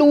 2